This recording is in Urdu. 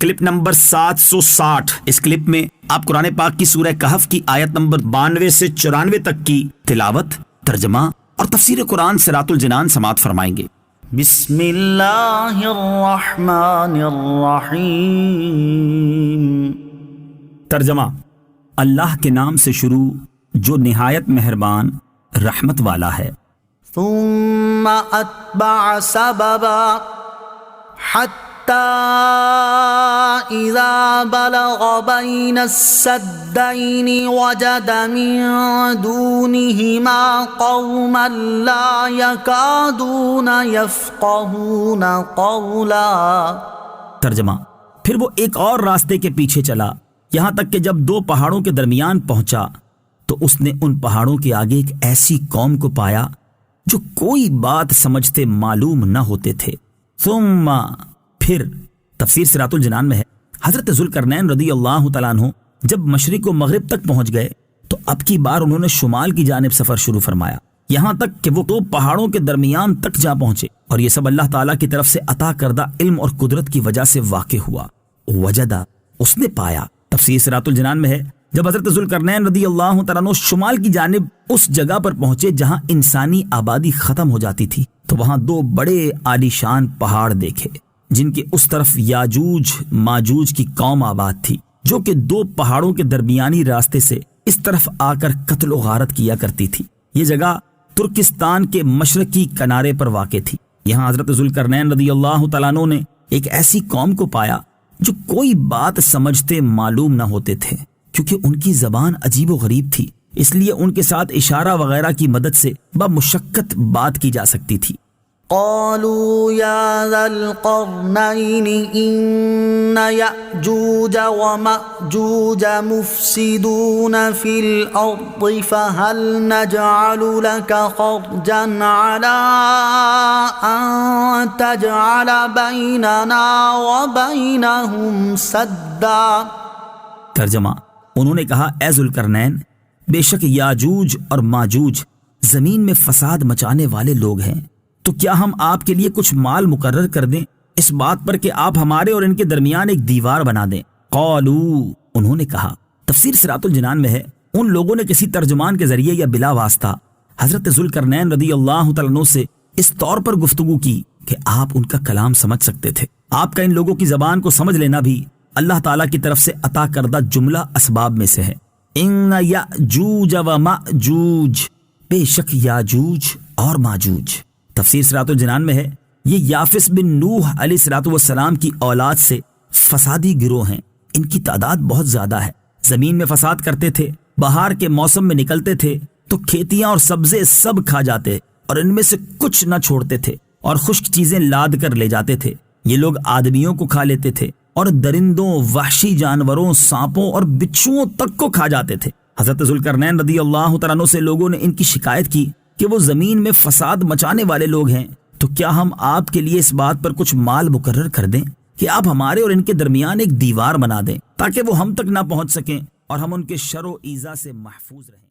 Clip number 760۔ اس کلپ میں آپ قرآن پاک کی سورہ کہف کی آیت نمبر 92 سے 94 تک کی تلاوت، ترجمہ اور تفسیر قرآن صراط الجنان سماعت فرمائیں گے۔ بسم اللہ الرحمن الرحیم۔ ترجمہ: اللہ کے نام سے شروع جو نہایت مہربان رحمت والا ہے۔ ثم اتبع سببا حتی اذا بلغ بین السدین وجد من دونہما قوما لا یکادون یفقہون قولا۔ ترجمہ: پھر وہ ایک اور راستے کے پیچھے چلا، یہاں تک کہ جب دو پہاڑوں کے درمیان پہنچا تو اس نے ان پہاڑوں کے آگے ایک ایسی قوم کو پایا جو کوئی بات سمجھتے معلوم نہ ہوتے تھے۔ ثم پھر، تفسیر صراط الجنان میں ہے، حضرت ذوالقرنین رضی اللہ تعالیٰ عنہ جب مشرق و مغرب تک پہنچ گئے تو اب کی بار انہوں نے شمال کی جانب سفر شروع فرمایا، یہاں تک کہ وہ دو پہاڑوں کے درمیان تک جا پہنچے، اور یہ سب اللہ تعالیٰ کی طرف سے عطا کردہ علم اور قدرت کی وجہ سے واقع ہوا۔ وجدہ، اس نے پایا۔ تفسیر صراط الجنان میں ہے، جب حضرت ذوالقرنین رضی اللہ تعالیٰ عنہ شمال کی جانب اس جگہ پر پہنچے جہاں انسانی آبادی ختم ہو جاتی تھی تو وہاں دو بڑے عالیشان پہاڑ دیکھے جن کے اس طرف یاجوج ماجوج کی قوم آباد تھی، جو کہ دو پہاڑوں کے درمیانی راستے سے اس طرف آ کر قتل و غارت کیا کرتی تھی۔ یہ جگہ ترکستان کے مشرقی کنارے پر واقع تھی۔ یہاں حضرت ذوالقرنین رضی اللہ تعالیٰ عنہ نے ایک ایسی قوم کو پایا جو کوئی بات سمجھتے معلوم نہ ہوتے تھے، کیونکہ ان کی زبان عجیب و غریب تھی، اس لیے ان کے ساتھ اشارہ وغیرہ کی مدد سے بمشقت بات کی جا سکتی تھی۔ قالوا یا ذا القرنین ان یأجوج ومأجوج مفسدون فی الارض فهل نجعل لك خرجا على ان تجعل بیننا وبینہم سدا۔ ترجمہ: انہوں نے کہا، اے ذوالقرنین، بے شک یاجوج اور ماجوج زمین میں فساد مچانے والے لوگ ہیں، تو کیا ہم آپ کے لیے کچھ مال مقرر کر دیں اس بات پر کہ آپ ہمارے اور ان کے درمیان ایک دیوار بنا دیں؟ قالو، انہوں نے کہا۔ تفسیر صراط الجنان میں ہے، ان لوگوں نے کسی ترجمان کے ذریعے یا بلا واسطہ حضرت ذوالقرنین رضی اللہ تعالیٰ عنہ سے اس طور پر گفتگو کی کہ آپ ان کا کلام سمجھ سکتے تھے۔ آپ کا ان لوگوں کی زبان کو سمجھ لینا بھی اللہ تعالیٰ کی طرف سے عطا کردہ جملہ اسباب میں سے ہے۔ ان یأجوج و مأجوج، بے شک یاجوج اور ماجوج۔ تفسیر صراط الجنان میں ہے، یہ یافس بن نوح علیہ الصلوۃ والسلام کی اولاد سے فسادی گروہ ہیں۔ ان کی تعداد بہت زیادہ ہے، زمین میں فساد کرتے تھے، بہار کے موسم میں نکلتے تھے تو کھیتیاں اور سبزے سب کھا جاتے اور ان میں سے کچھ نہ چھوڑتے تھے، اور خشک چیزیں لاد کر لے جاتے تھے۔ یہ لوگ آدمیوں کو کھا لیتے تھے اور درندوں، وحشی جانوروں، سانپوں اور بچھوؤں تک کو کھا جاتے تھے۔ حضرت ذوالقرنین رضی اللہ تعالیٰ عنہ سے لوگوں نے ان کی شکایت کی کہ وہ زمین میں فساد مچانے والے لوگ ہیں، تو کیا ہم آپ کے لیے اس بات پر کچھ مال مقرر کر دیں کہ آپ ہمارے اور ان کے درمیان ایک دیوار بنا دیں تاکہ وہ ہم تک نہ پہنچ سکیں اور ہم ان کے شر و ایذا سے محفوظ رہیں۔